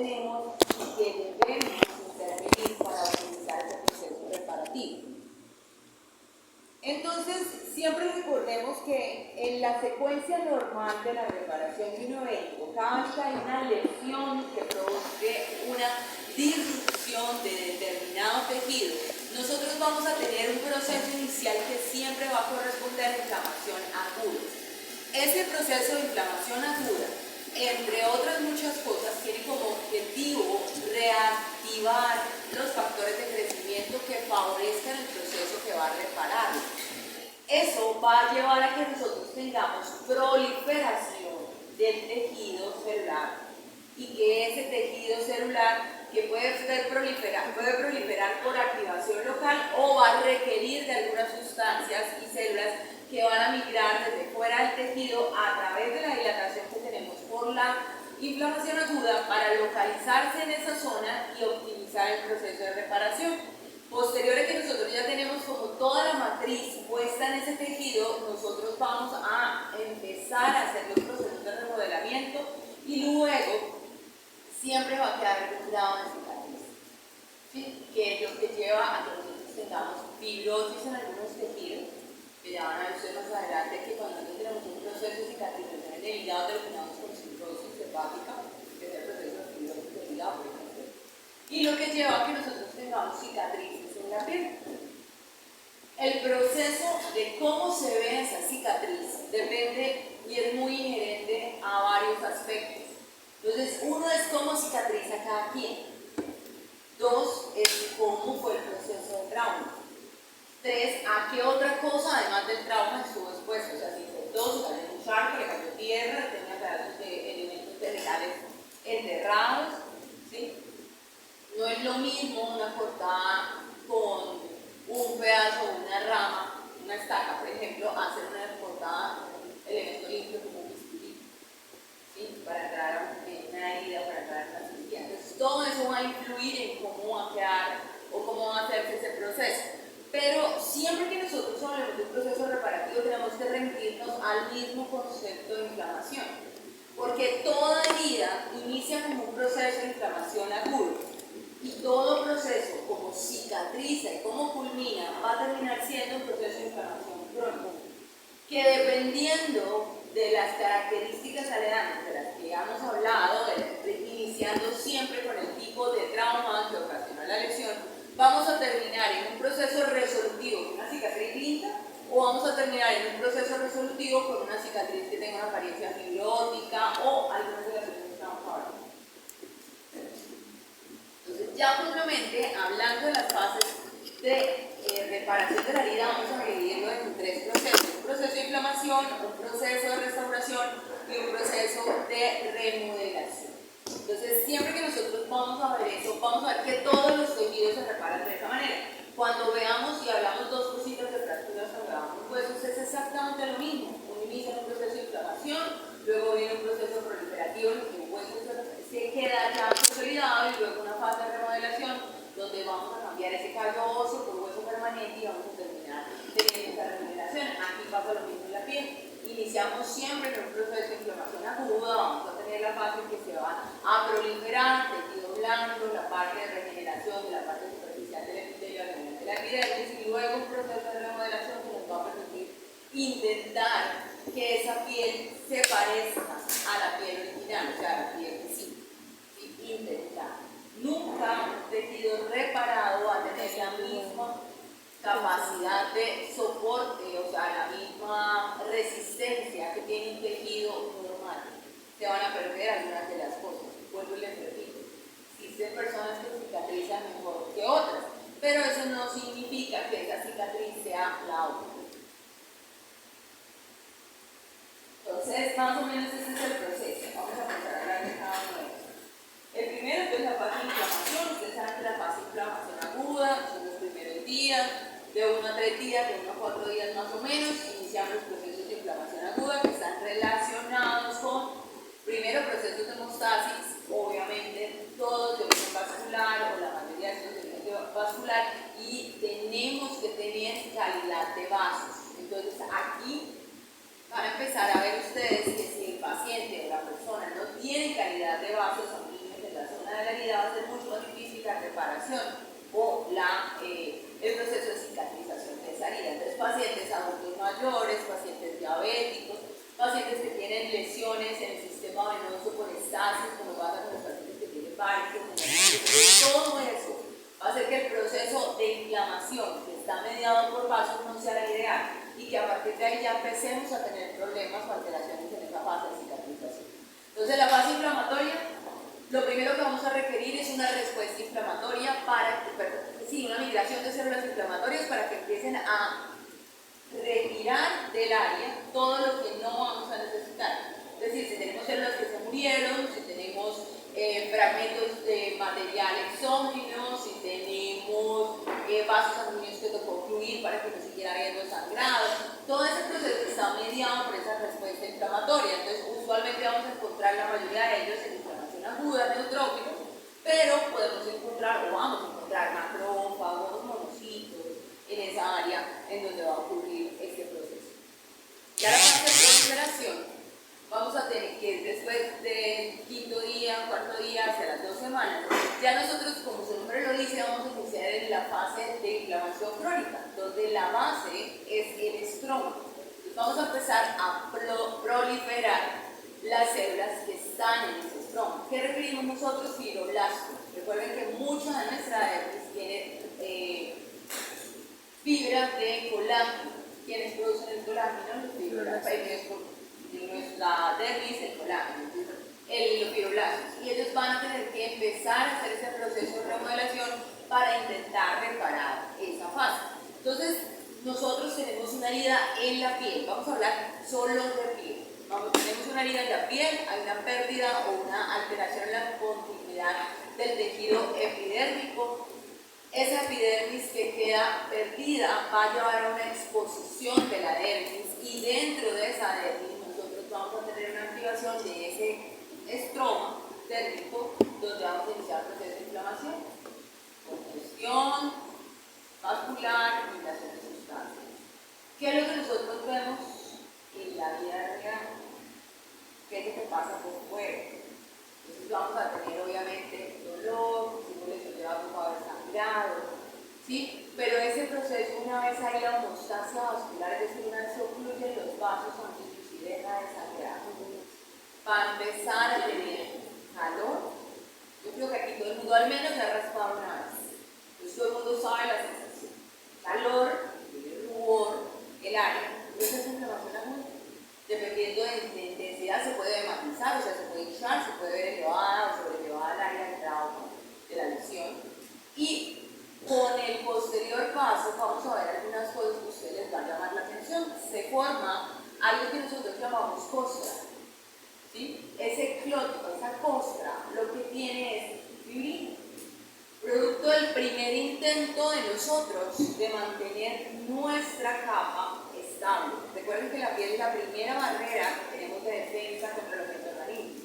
tenemos y que debemos intervenir para optimizar ese proceso reparativo. Entonces, siempre recordemos que en la secuencia normal de la reparación de un evento, cada vez que hay una lesión que produce una disrupción de determinado tejido, nosotros vamos a tener un proceso inicial que siempre va a corresponder a inflamación aguda. Ese proceso de inflamación aguda, entre otras muchas cosas, tiene como objetivo reactivar los factores de crecimiento que favorezcan el proceso que va a reparar. Eso va a llevar a que nosotros tengamos proliferación del tejido celular y que ese tejido celular que puede proliferar por activación local o va a requerir de algunas sustancias y células que van a migrar desde fuera del tejido a través de la dilatación que tenemos por la inflamación aguda para localizarse en esa zona y optimizar el proceso de reparación. Posterior a que nosotros ya tenemos como toda la matriz puesta en ese tejido, nosotros vamos a empezar a hacer los procesos de remodelamiento y luego siempre va a quedar algún grado de cicatriz, ¿sí? Que es lo que lleva a que nosotros tengamos fibrosis en algunos tejidos, que ya van a ver ustedes más adelante que cuando nosotros tenemos un proceso de cicatrización en el hígado terminamos con cirrosis hepática, que es el proceso de fibrosis del hígado, por ejemplo, y lo que lleva a que nosotros tengamos cicatrices en la piel. El proceso de cómo se ve esa cicatriz depende y es muy inherente a varios aspectos. Entonces, uno es cómo cicatriza cada quien. Dos, es cómo fue el proceso de trauma. Tres, a qué otra cosa, además del trauma, estuvo expuesto. O sea, si fue dos, cayó en un charco, le cayó tierra, tenía pedazos de elementos vegetales enterrados, ¿sí? No es lo mismo una cortada con un pedazo o una rama, una estaca, por ejemplo, hacer una cortada con un elemento limpio como un bisturí, ¿sí? Para entrar a una herida, para entrar a una cirugía. Entonces, todo eso va a influir en cómo va a quedar o cómo va a hacerse ese proceso. Pero siempre que nosotros hablemos de un proceso reparativo, tenemos que remitirnos al mismo concepto de inflamación. Porque toda herida inicia como un proceso de inflamación agudo. Y todo proceso, como cicatriza y como culmina, va a terminar siendo un proceso de inflamación crónica, que dependiendo de las características aledañas de las que hemos hablado, iniciando siempre con el tipo de trauma que ocasiona la lesión, vamos a terminar en un proceso resolutivo con una cicatriz linda, o vamos a terminar en un proceso resolutivo con una cicatriz que tenga una apariencia fibrótica o algunas de las cosas que estamos hablando. Entonces, ya propiamente, hablando de las fases de reparación de la herida, vamos a dividirlo en tres procesos: un proceso de inflamación, un proceso de restauración y un proceso de remodelación. Entonces, siempre que nosotros vamos a ver eso, vamos a ver que todos los tejidos se reparan de esa manera. Cuando veamos y hablamos dos cositas de fracturas, cuando hablamos huesos, es exactamente lo mismo. Uno inicia en un proceso de inflamación, luego viene un proceso proliferativo en el que un hueso se queda ya consolidado y luego una fase de remodelación donde vamos a cambiar ese callo óseo por hueso permanente y vamos a terminar teniendo esa remodelación. Aquí pasa lo mismo en la piel. Iniciamos siempre con un proceso de inflamación aguda, vamos a tener la fase que se va a proliferar, tejido blanco, la parte de regeneración de la parte superficial del epitelio, de la epidermis, y luego un proceso de remodelación que nos va a permitir intentar que esa piel se parezca a la piel original, o sea, a la piel que sí, intentar. Nunca un tejido reparado va a tener la misma capacidad de soporte, o sea, la misma resistencia que tiene un tejido normal. Se van a perder algunas de las cosas. Vuelvo y les repito, existen personas que cicatrizan mejor que otras, pero eso no significa que esa cicatriz sea la óptima. Entonces, más o menos ese es el proceso. Vamos a empezar a hablar de cada uno de ellos. El primero es la fase de inflamación. Ustedes saben que la fase de inflamación aguda son los primeros días, de 1 a 3 días, de 1 a 4 días más o menos, iniciamos los procesos de inflamación aguda que están relacionados con, primero, procesos de hemostasis, obviamente todos de origen vascular o la mayoría de estos de origen vascular, y tenemos que tener calidad de vasos. Entonces, aquí van a empezar a ver ustedes que si el paciente o la persona no tiene calidad de vasos sanguíneos en la zona la reparación o el proceso de cicatrización de esa herida. Entonces, pacientes adultos mayores, pacientes diabéticos, pacientes que tienen lesiones en el sistema venoso por estasis, como pasa con los pacientes que tienen Parkinson, todo eso va a hacer que el proceso de inflamación que está mediado por vasos no sea la ideal y que a partir de ahí ya empecemos a tener problemas o alteraciones en esa fase de cicatrización. Entonces, la fase inflamatoria, lo primero que vamos a requerir es una respuesta inflamatoria una migración de células inflamatorias para que empiecen a retirar del área todo lo que no vamos a necesitar. Es decir, si tenemos células que se murieron, si tenemos fragmentos de material exógeno, si tenemos vasos sanguíneos que tocó fluir para que no siguiera habiendo sangrado, todo ese proceso está mediado por esa respuesta inflamatoria. Entonces, usualmente vamos a encontrar la mayoría de ellos en inflamación aguda, neutrófilos, pero podemos encontrar o vamos a encontrar macrófagos, monocitos en esa área en donde va a ocurrir este proceso. Ya la fase de proliferación, vamos a tener que después del quinto día, cuarto día, hacia las 2 semanas, ya nosotros, como su nombre lo dice, vamos a iniciar en la fase de inflamación crónica, donde la base es el estroma. Entonces vamos a empezar a proliferar las células que están en ese estroma. ¿Qué referimos nosotros? Fibroblastos. Recuerden que mucha de nuestra dermis tiene fibras de colágeno. ¿Quiénes producen el colágeno? Los fibroblastos. Nuestra dermis, el colágeno, los fibroblastos. Y ellos van a tener que empezar a hacer ese proceso de remodelación para intentar reparar esa fase. Entonces, nosotros tenemos una herida en la piel. Vamos a hablar solo de piel. Tenemos una herida en la piel, hay una pérdida o una alteración en la continuidad del tejido epidérmico. Esa epidermis que queda perdida va a llevar a una exposición de la dermis y dentro de esa dermis nosotros vamos a tener una activación de ese estroma térmico donde vamos a iniciar el proceso de inflamación, congestión vascular, eliminación de sustancias. ¿Qué es lo que nosotros vemos en la vida real? ¿Qué es lo que pasa por fuera? Entonces vamos a tener obviamente dolor, lesión de vasos va a haber sangrado, ¿sí? Pero ese proceso, una vez hay la homeostasia vascular, es decir, una vez se ocluyen los vasos sanguíneos y deja de sangrar, va a empezar a tener calor. Yo creo que aquí todo el mundo al menos se ha raspado una vez. Entonces todo el mundo sabe la sensación. Calor, el rubor, el área. Entonces es inflamación aguda. Dependiendo de intensidad se puede matizar, o sea, se puede hinchar, se puede ver elevada o sobrelevada el área del trauma de la lesión. Y con el posterior paso vamos a ver algunas cosas que a ustedes les va a llamar la atención. Se forma algo que nosotros llamamos costra, ¿sí? Ese clótico, esa costra, lo que tiene es fibrina. Producto del primer intento de nosotros de mantener nuestra capa estable. Recuerden que la piel es la primera barrera que tenemos de defensa contra los microorganismos.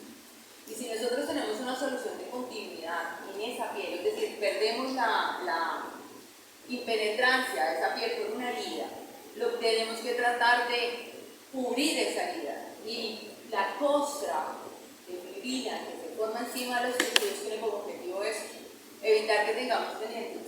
Y si nosotros tenemos una solución de continuidad en esa piel, es decir, perdemos la impenetrancia de esa piel por una herida, lo que tenemos que tratar de cubrir esa herida. Y la costra de fibrina que se forma encima de los tejidos tiene como objetivo es evitar que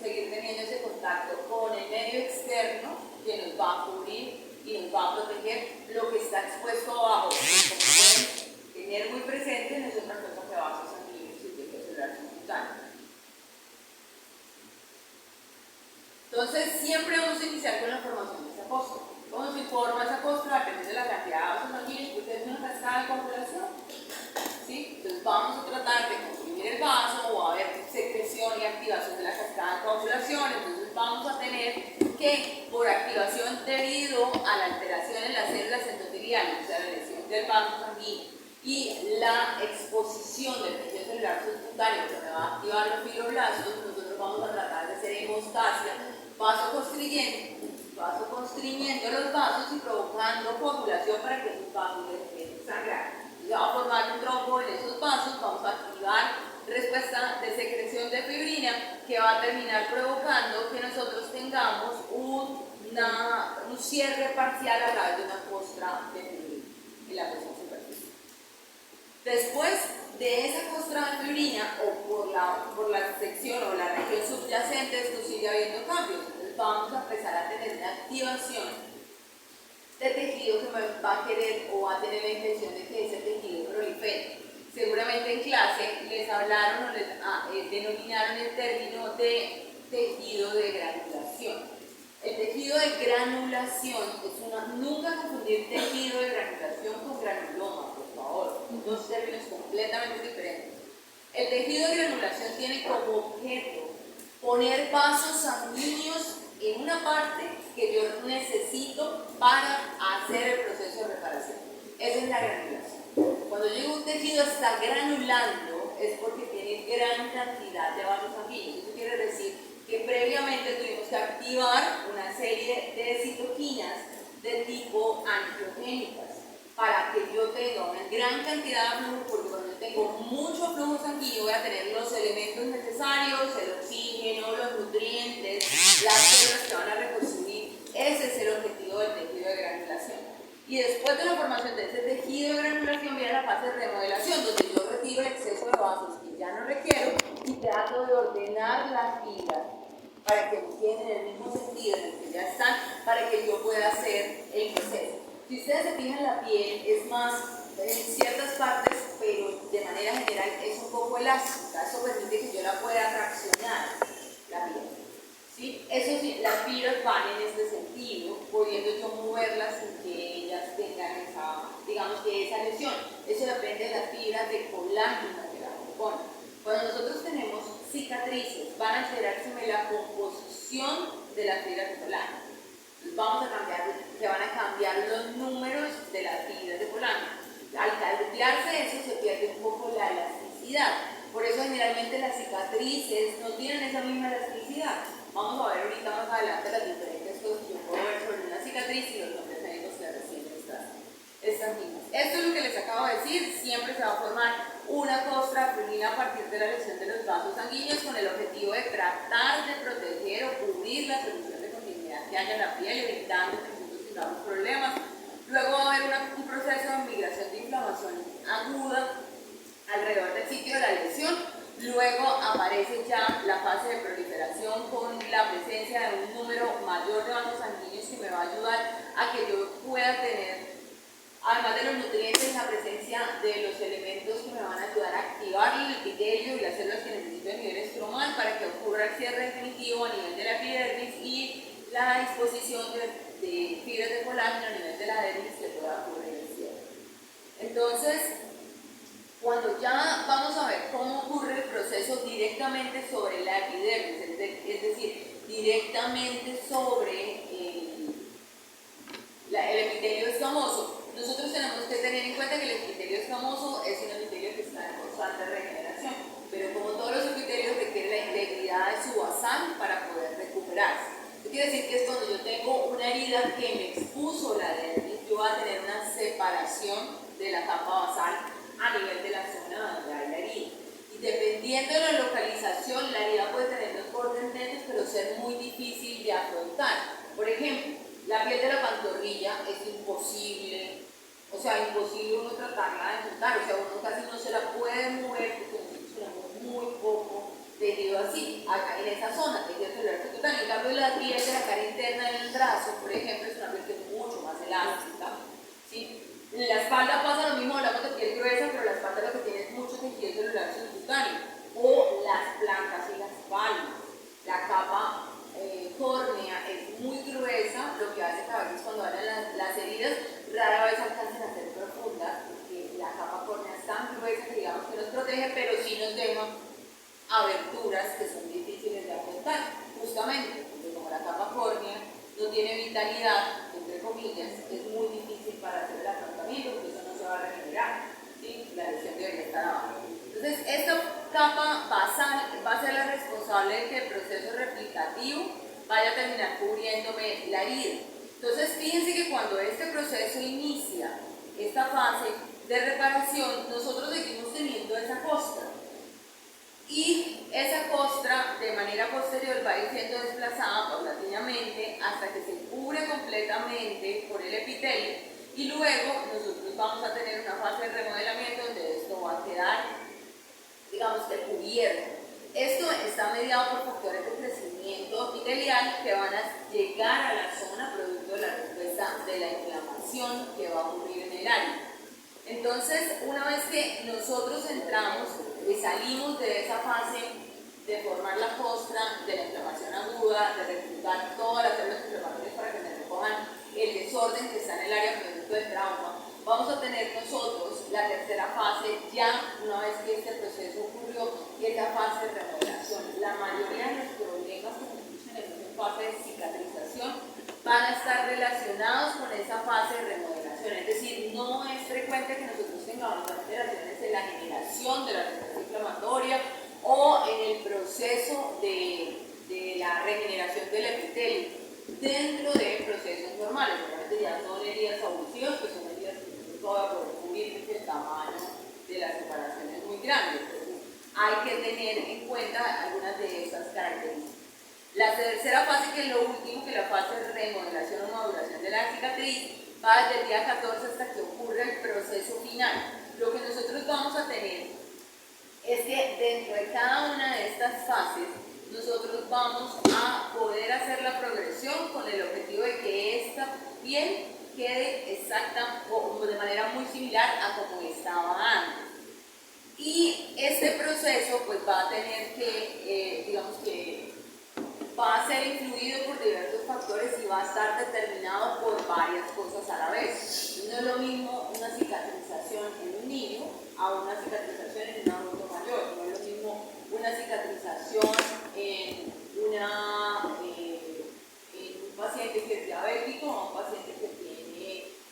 seguir teniendo ese contacto con el medio externo que nos va a cubrir y nos va a proteger lo que está expuesto abajo. Como pueden tener muy presente, no es otra cosa que vasos sanguíneos y tejido celular subcutáneo. Entonces, siempre vamos a iniciar con la formación de esa costra. ¿Cómo se forma esa costra? Depende de la cantidad de vasos sanguíneos, porque es una cascada de coagulación. ¿Sí? Entonces, vamos a tratar de comprimir el vaso o a ver secreción y activación de la cascada de coagulación. Entonces, vamos a tener que, por activación debido a la alteración en las células endoteliales, o sea, la lesión del vaso sanguíneo y la exposición del tejido celular subcutáneo que me va a activar los fibroblastos, nosotros vamos a tratar de hacer hemostasia, vasoconstriñendo los vasos y provocando coagulación para que esos vasos dejen de sangrar. Se va a formar un trombo en esos vasos, vamos a activar respuesta de secreción de fibrina que va a terminar provocando que nosotros tengamos un cierre parcial a través de una costra de fibrina en la presión superficial. Después de esa costra de fibrina o por la sección o la va a querer o va a tener la intención de que ese tejido prolifere. Seguramente en clase les hablaron o les denominaron el término de tejido de granulación. El tejido de granulación nunca confundir tejido de granulación con granuloma, por favor, dos términos completamente diferentes. El tejido de granulación tiene como objeto poner vasos sanguíneos en una parte que yo necesito para hacer el proceso de reparación. Esa es la granulación. Cuando yo digo un tejido está granulando es porque tiene gran cantidad de vasos sanguíneos. Eso quiere decir que previamente tuvimos que activar una serie de citoquinas de tipo angiogénicas para que yo tenga una gran cantidad de flujo, porque cuando yo tengo mucho flujo sanguíneo voy a tener los elementos necesarios, el oxígeno, los nutrientes, las células que van a reconstruir. Ese es el objetivo del tejido de granulación. Y después de la formación de ese tejido de granulación viene la fase de remodelación, donde yo retiro el exceso de vasos que ya no requiero y trato de ordenar las fibras para que queden en el mismo sentido en el que ya están, para que yo pueda hacer el proceso. Si ustedes se fijan, la piel es más en ciertas partes, pero de manera general es un poco elástica. Eso permite que yo la pueda traccionar, la piel. ¿Sí? Eso sí, las fibras van en este sentido, pudiendo yo moverlas sin que ellas tengan esa, digamos que esa lesión. Eso depende de las fibras de colágeno que la componen. Cuando nosotros tenemos cicatrices, van a alterarse la composición de las fibras de colágeno. Se van a cambiar los números de las fibras de colágeno. Al cambiarse eso se pierde un poco la elasticidad. Por eso generalmente las cicatrices no tienen esa misma elasticidad. Vamos a ver ahorita más adelante las diferentes cosas que yo puedo ver sobre una cicatriz y los nombres médicos que reciben estas mismas. Esto es lo que les acabo de decir. Siempre se va a formar una costra prurina a partir de la lesión de los vasos sanguíneos con el objetivo de tratar de proteger o cubrir la solución de continuidad que haya en la piel, evitando que nosotros tengamos problemas. Luego va a haber un proceso de migración de inflamación aguda alrededor del sitio de la lesión. Luego aparece ya la fase de proliferación con la presencia de un número mayor de vasos sanguíneos que me va a ayudar a que yo pueda tener, además de los nutrientes, la presencia de los elementos que me van a ayudar a activar el epitelio y las células que necesito a nivel estromal para que ocurra el cierre definitivo a nivel de la epidermis y la disposición de fibras de colágeno a nivel de la dermis que pueda ocurrir el cierre. Entonces, cuando ya vamos a ver cómo ocurre el proceso directamente sobre la epidermis, es decir, directamente sobre el epitelio escamoso, nosotros tenemos que tener en cuenta que el epitelio escamoso es un epitelio que está en constante regeneración, pero como todos los epitelios requiere la integridad de su basal para poder recuperarse. Esto quiere decir que es cuando yo tengo una herida que me expuso la dermis, yo voy a tener una separación de la capa basal a nivel de la zona donde hay la herida. Y dependiendo de la localización, la herida puede tener los bordes netos, pero ser muy difícil de afrontar. Por ejemplo, la piel de la pantorrilla es imposible, imposible uno tratarla de juntar, uno casi no se la puede mover porque nosotros tenemos muy poco tejido así, acá en esa zona, tejido celular subcutáneo. En cambio, la piel de la cara interna del brazo, por ejemplo, es una piel que es mucho más elástica, ¿sí? En la espalda pasa lo mismo, hablamos de piel gruesa, pero la espalda lo que tiene es mucho tejido celular subcutáneo, o las plantas y las palmas. La capa córnea es muy gruesa, lo que hace que a veces cuando abren las heridas rara vez alcancen a ser profundas, porque la capa córnea es tan gruesa que digamos que nos protege, pero sí nos deja aberturas que son difíciles de afrontar, justamente porque como la capa córnea no tiene vitalidad, entre comillas, es muy difícil para hacer el afrontamiento porque eso no se va a regenerar, ¿sí? La lesión debería estar abajo. Entonces, esta capa basal va a ser la responsable de que el proceso replicativo vaya a terminar cubriéndome la herida. Entonces, fíjense que cuando este proceso inicia, esta fase de reparación, nosotros seguimos teniendo esa costra. Y esa costra de manera posterior va a ir siendo desplazada paulatinamente hasta que se cubre completamente por el epitelio y luego nosotros vamos a tener una fase de remodelamiento donde esto va a quedar, digamos que cubierto. Esto está mediado por factores de crecimiento epitelial que van a llegar a la zona producto de la respuesta de la inflamación. inflamación que va a ocurrir en el área. Entonces, una vez que nosotros entramos y salimos de esa fase de formar la costra, de la inflamación aguda, de reclutar todas las células inflamatorias para que me recojan el desorden que está en el área producto del trauma, vamos a tener nosotros la tercera fase ya una vez que este proceso ocurrió, y es la fase de remodelación. La mayoría de los problemas que nosotros tenemos en fase de cicatrización van a estar relacionados con esa fase de remodelación, es decir, no es frecuente que nosotros tengamos alteraciones en la generación de la respuesta inflamatoria o en el proceso de la regeneración del epitelio dentro de procesos normales. Obviamente ya son heridas abusivas, que son heridas que no se puede poder cubrir porque el tamaño de la separación es muy grande. Entonces hay que tener en cuenta algunas de esas características. La tercera fase, que es lo último, que la fase de remodelación o maduración de la cicatriz, va desde el día 14 hasta que ocurre el proceso final. Lo que nosotros vamos a tener es que dentro de cada una de estas fases nosotros vamos a poder hacer la progresión con el objetivo de que esta piel quede exacta o de manera muy similar a como estaba antes. Y este proceso pues va a tener que, digamos que va a ser influido por diversos factores y va a estar determinado por varias cosas a la vez. No es lo mismo una cicatrización en un niño a una cicatrización en un adulto mayor. No es lo mismo una cicatrización en un paciente que es diabético o un paciente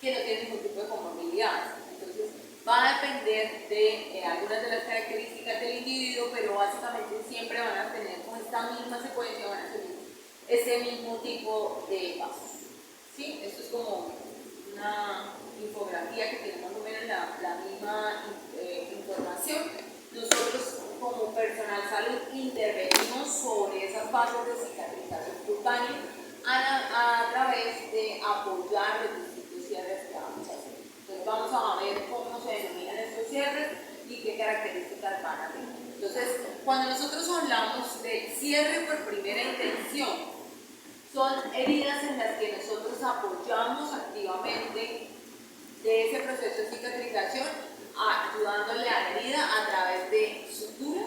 que no tiene ningún tipo de comorbilidades. Entonces, va a depender de algunas de las características del individuo, pero básicamente siempre van a tener con esta misma secuencia, van a tener ese mismo tipo de pasos. ¿Sí? Esto es como una infografía que tiene más o menos la misma información. Nosotros como personal salud intervenimos sobre esas fases de cicatrización cutánea a través de apoyar los distintos cierres que vamos a hacer. Entonces vamos a ver cómo se denominan estos cierres y qué características van a tener. Entonces, cuando nosotros hablamos de cierre por primera intención, son heridas en las que nosotros apoyamos activamente de ese proceso de cicatrización, ayudándole a la herida a través de sutura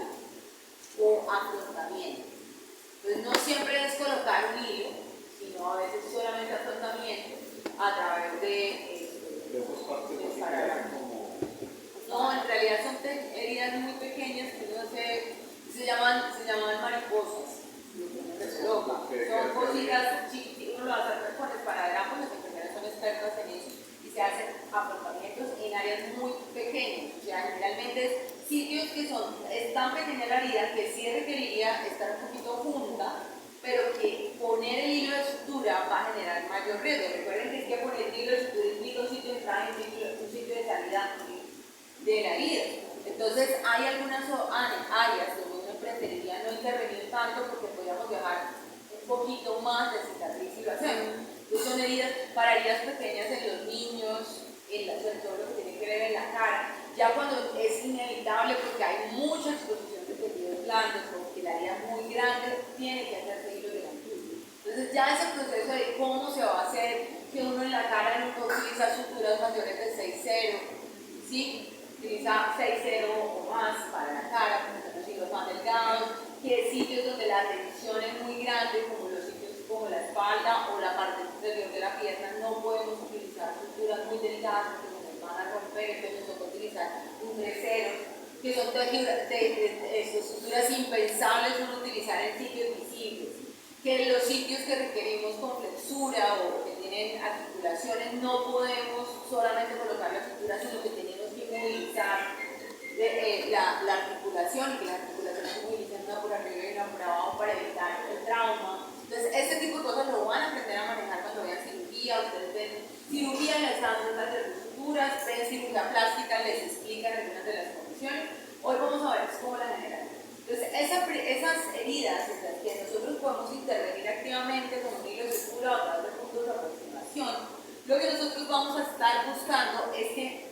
o afrontamiento. Entonces, no siempre es colocar un hilo, sino a veces solamente afrontamiento a través de no, en realidad son heridas muy pequeñas que uno se llaman mariposas. Son cositas chiquitas, uno lo hace con esparadrapos, las enfermeras son expertas en eso, y se hacen afrontamientos en áreas muy pequeñas. O sea, generalmente sitios que es tan pequeña la herida que sí requeriría estar un poquito junta, pero que poner el hilo de sutura va a generar mayor riesgo. Recuerden que es que poner el hilo de sutura implica un sitio de entrada y un sitio de salida de la herida. Entonces hay algunas áreas donde uno preferiría no intervenir tanto porque podríamos dejar un poquito más de cicatriz y lo hacemos. Entonces son heridas para heridas pequeñas en los niños, sobre todo lo que tiene que ver en la cara. Ya cuando es inevitable porque hay mucha exposición de tejidos blandos o que la herida es muy grande, tiene que hacerse hilo de la sutura. Entonces ya ese proceso de cómo se va a hacer, que uno en la cara no utiliza suturas mayores de 6,0, ¿sí? Utiliza 6,0 o más para la cara, porque son hilos más delgados, que sitios donde la tensión es muy grande, como los sitios como la espalda o la parte superior de la pierna, no podemos utilizar suturas muy delgadas porque nos van a romper. Entonces nos toca utilizar un 3,0, que son suturas impensables uno utilizar en sitios visibles, que en los sitios que requerimos con flexura o que tienen articulaciones no podemos solamente colocar la sutura, sino que tenemos que movilizar la articulación, y que la articulación se moviliza una por arriba y una por abajo para evitar el trauma. Entonces, este tipo de cosas lo van a aprender a manejar cuando vean cirugía. Ustedes ven cirugía, les dan de suturas, ven cirugía plástica, les explican algunas de las condiciones. Hoy vamos a ver cómo la general. Entonces, esas heridas en las que nosotros podemos intervenir activamente con un hilo de sutura o a través de puntos de aproximación, lo que nosotros vamos a estar buscando es que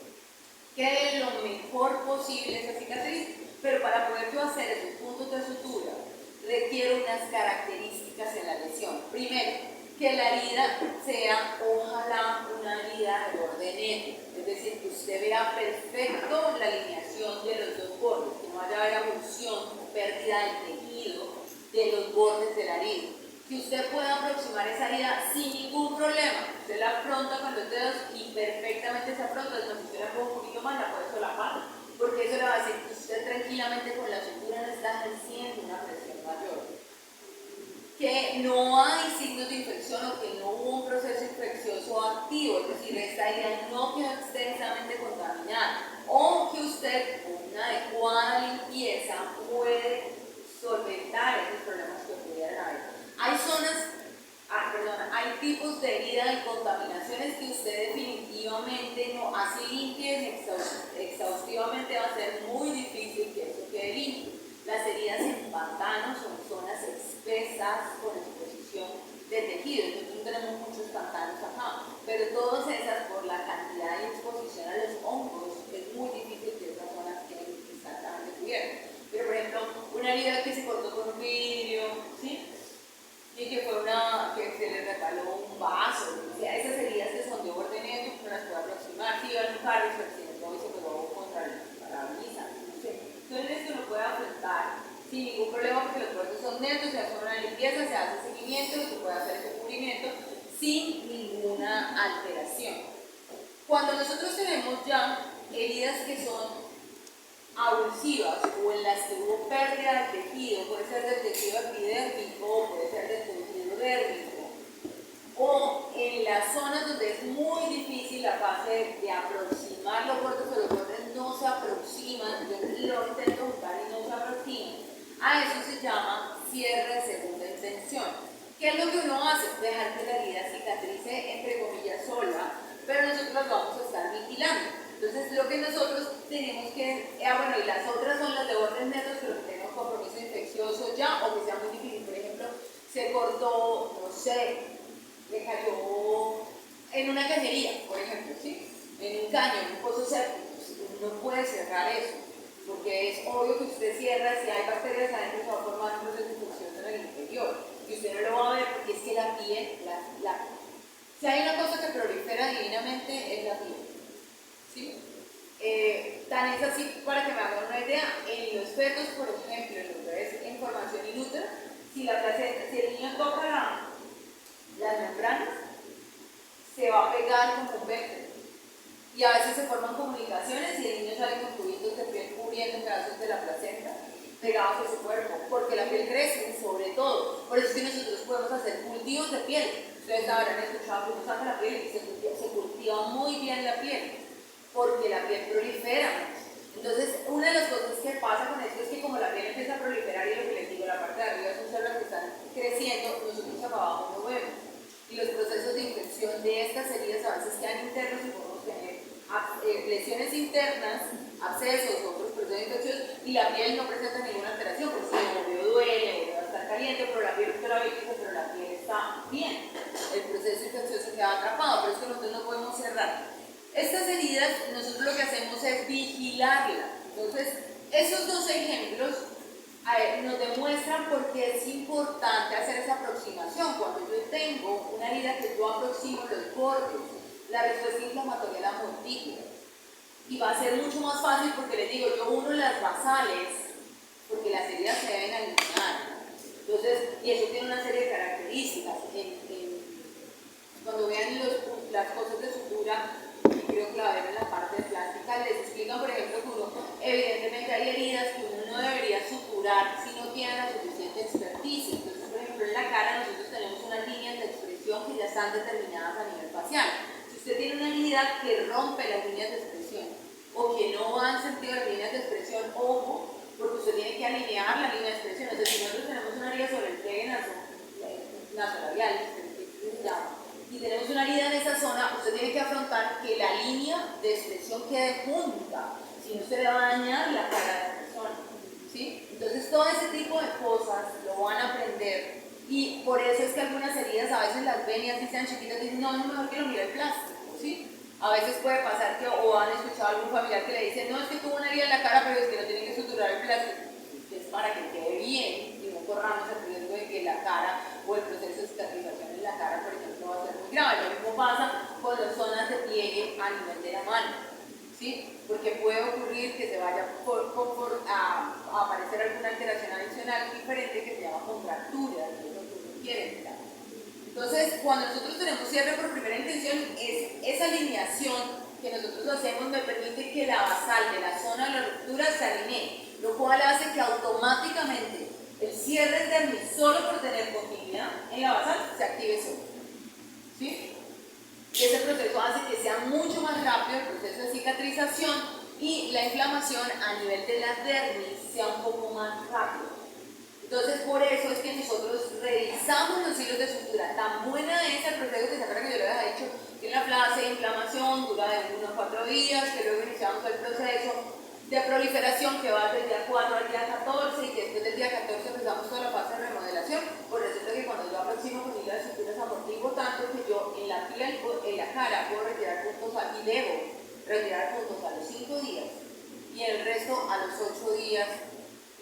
quede lo mejor posible esa cicatriz, pero para poder yo hacer esos puntos de sutura requiero unas características en la lesión. Primero, que la herida sea ojalá una herida de en que usted vea perfecto la alineación de los dos bordes, que no vaya a haber abulsión o pérdida del tejido de los bordes de la herida. Que usted pueda aproximar esa herida sin ningún problema. Usted la afronta con los dedos y perfectamente se afronta. Es más, si usted la pone un poquito más, la puede solapar, porque eso le va a decir que usted tranquilamente con la sutura no está ejerciendo una presión mayor. Que no hay signos de infección o que no hubo un proceso infeccioso activo, es decir, esta herida no quedó extensamente contaminada, o que usted con una adecuada limpieza puede solventar esos problemas que pudieran haber. Hay tipos de heridas y contaminaciones que usted definitivamente no, así limpie exhaustivamente, va a ser muy difícil que eso quede limpio. Las heridas en pantanos son zonas espesas con exposición de tejido. Nosotros tenemos muchos pantanos acá, pero todas esas, por la cantidad de exposición a los hongos, es muy difícil que esas zonas queden exactamente cubiertas. Pero, por ejemplo, una herida que se cortó con un vidrio, ¿sí? Y que se le regaló un vaso, o sea, esas heridas que son de borde negro, no las puede aproximar. Si iba en un carro y se accidentó y se pegó contra el parabrisas, no sé. Entonces esto lo puede afrontar sin ningún problema porque los bordes son netos, se hace una limpieza, se hace seguimiento y se puede hacer ese cubrimiento sin ninguna alteración. Cuando nosotros tenemos ya heridas que son abusivas o en las que hubo pérdida del tejido, puede ser del tejido epidérmico o puede ser del tejido dérmico, o en las zonas donde es muy difícil la fase de aproximar los bordes, pero los bordes no se aproximan, yo lo intento buscar y no se aproximan, a eso se llama cierre de segunda intención. ¿Qué es lo que uno hace? Dejar que la herida cicatrice, entre comillas, sola, pero nosotros las vamos a estar vigilando. Entonces, lo que nosotros tenemos que, bueno, y las otras son las de bordes netos, pero que tengan compromiso infeccioso ya, o que sea muy difícil. Por ejemplo, se cortó, no sé, le cayó en una cañería, por ejemplo, ¿sí? En un caño, en un pozo séptico, uno no puede cerrar eso, porque es obvio que usted cierra, si hay bacterias adentro se va a formar un proceso infeccioso en el interior, y usted no lo va a ver porque es que la piel, si hay una cosa que prolifera divinamente es la piel. ¿Sí? Tan es así, para que me hagan una idea, en los fetos, por ejemplo, en los bebés en formación in utero, si el niño toca las membranas, se va a pegar como un vértebro. Y a veces se forman comunicaciones y el niño sale con tubitos de piel cubriendo pedazos de la placenta pegados a su cuerpo, porque la piel crece, sobre todo. Por eso es que nosotros podemos hacer cultivos de piel. Ustedes habrán escuchado que uno saca la piel y se cultiva muy bien la piel, porque la piel prolifera. Entonces, una de las cosas que pasa con esto es que como la piel empieza a proliferar y lo que les digo, la parte de arriba son células que están creciendo, nosotros acá abajo no vemos. Y los procesos de infección de estas heridas a veces quedan internos y podemos tener lesiones internas, abscesos, otros procesos infecciosos, y la piel no presenta ninguna alteración, porque si el movió duele, va a estar caliente, pero la piel usted la vitaliza, pero la piel está bien. El proceso infeccioso queda atrapado, por eso que nosotros no podemos cerrar. Estas heridas, nosotros lo que hacemos es vigilarlas. Entonces, esos dos ejemplos nos demuestran por qué es importante hacer esa aproximación. Cuando yo tengo una herida que yo aproximo los bordes, la respuesta inflamatoria la multiplica. Y va a ser mucho más fácil porque les digo, yo uno las basales, porque las heridas se deben alinear. Entonces, y eso tiene una serie de características. Cuando vean las cosas de sutura, creo que la ven en la parte de plástica, les explican, por ejemplo, que uno, evidentemente hay heridas que uno no debería suturar si no tiene la suficiente experticia. Entonces, por ejemplo, en la cara nosotros tenemos unas líneas de expresión que ya están determinadas a nivel facial. Si usted tiene una herida que rompe las líneas de expresión o que no va en sentido de las líneas de expresión, ojo, porque usted tiene que alinear la línea de expresión. Entonces, si nosotros tenemos una herida sobre el pliegue nasolabial, y tenemos una herida en esa zona, usted tiene que afrontar que la línea de expresión quede junta, si no se le va a dañar la cara de la persona, ¿sí? Entonces todo ese tipo de cosas lo van a aprender, y por eso es que algunas heridas a veces las ven y así sean chiquitas y dicen, no, es mejor que lo mire el plástico, ¿sí? A veces puede pasar que, o han escuchado a algún familiar que le dice, no, es que tuvo una herida en la cara, pero es que no tiene que suturar el plástico, es para que quede bien y no corramos el riesgo de que la cara o el proceso de cicatrización en la cara, por ejemplo, va a ser muy grave. Lo mismo pasa con las zonas de pliegue a nivel de la mano. ocurrir que se vaya a aparecer alguna alteración adicional diferente que se llama contractura, que es lo que uno quiere evitar. Entonces, cuando nosotros tenemos cierre por primera intención, esa alineación que nosotros hacemos me permite que la basal de la zona de la ruptura se alinee, lo cual hace que automáticamente el cierre externo, solo por tener continuidad en la basal, se active solo. ¿Sí? Y ese proceso hace que sea mucho más rápido el proceso de cicatrización y la inflamación a nivel de la dermis sea un poco más rápido. Entonces, por eso es que nosotros revisamos los hilos de sutura. Tan buena es el proceso que se acuerdan que yo les había dicho que en la fase de inflamación dura de 1 a 4 días, que luego iniciamos el proceso de proliferación que va del día 4 al día 14 y que después del día 14 empezamos toda la fase de remodelación. Por eso es que cuando yo aproximo con hilo de suturas amortiguo tanto que yo en la piel, en la cara, puedo retirar puntos y debo retirar puntos a los 5 días y el resto a los 8 días.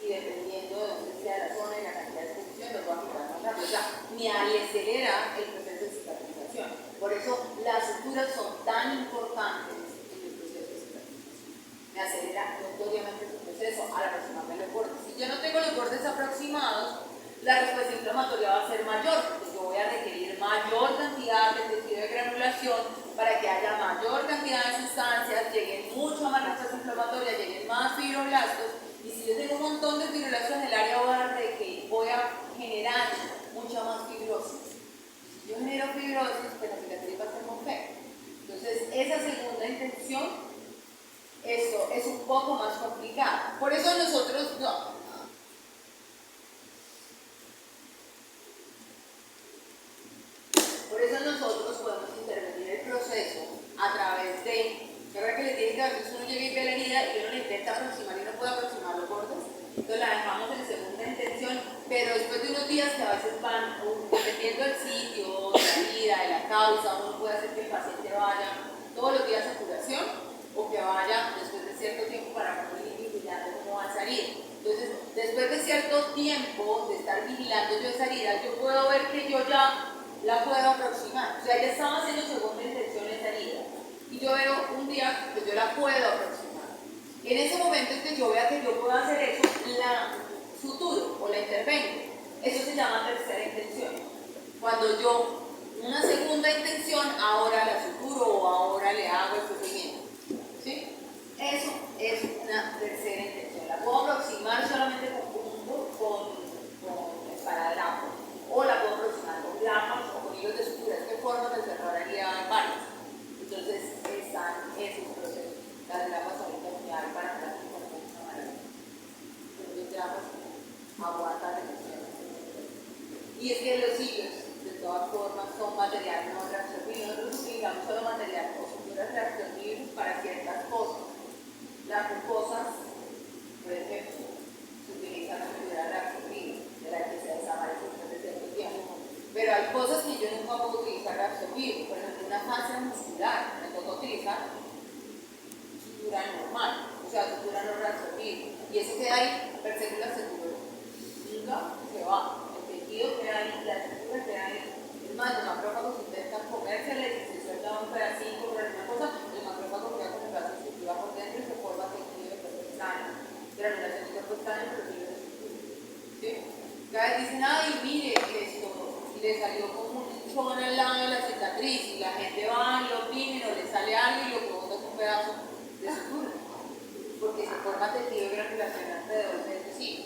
Y dependiendo de dónde sea la zona y la cantidad de exposición, los va a quitar más rápido. O sea, me acelera el proceso de cicatrización. Por eso las suturas son tan importantes en el proceso de cicatrización. Me acelera notoriamente el proceso al aproximarme los bordes. Si yo no tengo los bordes aproximados, la respuesta inflamatoria va a ser mayor, porque yo voy a requerir mayor cantidad de tejido de granulación para que haya mayor cantidad de sustancias, lleguen mucho más respuesta inflamatoria, lleguen más fibroblastos. Y si yo tengo un montón de fibroblastos en el área voy a generar mucha más fibrosis. Si yo genero fibrosis, pues la cicatriz va a ser muy fea. Entonces, esa segunda intención, esto es un poco más complicado. Por eso nosotros podemos intervenir el proceso a través de, ¿verdad que les dije que a veces uno llega y ve la herida y uno le intenta aproximar y no puede aproximar los bordes? Entonces la dejamos en segunda intención, pero después de unos días que a veces van, dependiendo del sitio, de la herida, de la causa, uno puede hacer que el paciente vaya todos los días a curación o que vaya después de cierto tiempo para poder ir vigilando cómo va esa herida. Entonces, después de cierto tiempo de estar vigilando yo esa herida, yo puedo ver que yo ya la puedo aproximar. O sea, ya estaba haciendo segunda intención esa herida. Y yo veo un día que yo la puedo aproximar. En ese momento en que yo vea que yo puedo hacer eso, la suturo o la intervengo. Eso se llama tercera intención. Cuando yo, una segunda intención, ahora la suturo o ahora le hago el procedimiento. ¿Sí? Eso es una tercera intención. La puedo aproximar solamente con punto, con esparadrapo. O la puedo aproximar con grapas o con hilos de sutura. ¿Qué formas de cerrar aquí hay varias? Entonces están esos procesos. Las grapas ahorita me dan para hablar con mucha maravilla. Pero los grapas aguantan la tensión. Y es que los hilos, de todas formas, son material no reabsorbible. Nosotros utilizamos solo material o suturas reabsorbibles para ciertas cosas. Las mucosas, por ejemplo, se utilizan la fibra reabsorbible, de la que se desaparece después de cierto tiempo. Pero hay cosas que yo nunca puedo utilizar reabsorbible. Por ejemplo, una fascia muscular, me toca utilizar sutura normal, o sea, sutura no reabsorbible. Y eso queda ahí, persegula seguro. Nunca se va. El tejido queda ahí, la sutura queda ahí. Es más, los macrófagos intentan comérseles y se suelta un pedacito por alguna cosa, el macrófago queda con el pedazo de sutura por dentro y se forma tejido de cuerpo extraño. Granulación de cuerpo extraño, pero tejido de sutura. ¿Sí? Cada vez dicen, ay, mire, esto le salió como un hinchón al lado de la cicatriz y la gente va, lo opina, o le sale algo y lo pregunta con un pedazo de sutura. Porque se forma tejido de granulación alrededor del tejido.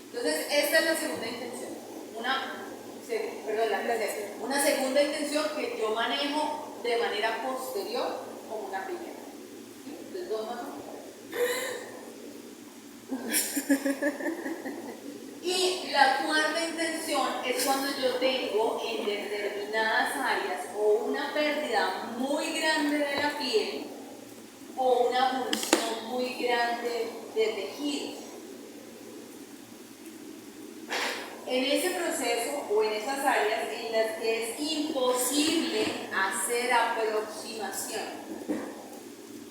Entonces, esta es la segunda intención. Una segunda intención que yo manejo de manera posterior como una primera. ¿Sí? Entonces, dos más. Y la cuarta intención es cuando yo tengo en determinadas áreas o una pérdida muy grande de la piel o una abulsión muy grande de tejidos. En ese proceso o en esas áreas en las que es imposible hacer aproximación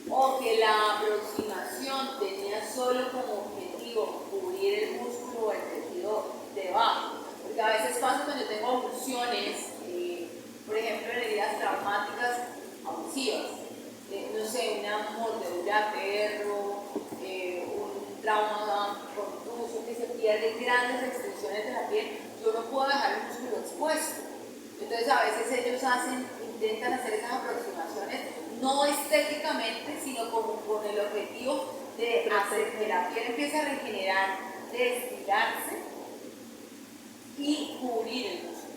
o que la aproximación tenía solo como objetivo cubrir el músculo o el tejido debajo, porque a veces pasa cuando yo tengo abulsiones, por ejemplo en heridas traumáticas abusivas, no sé, una mordedura de perro, pierde grandes extensiones de la piel, yo no puedo dejar el músculo expuesto. Entonces a veces ellos intentan hacer esas aproximaciones, no estéticamente, sino como con el objetivo de hacer que la piel empiece a regenerar, de estirarse y cubrir el músculo.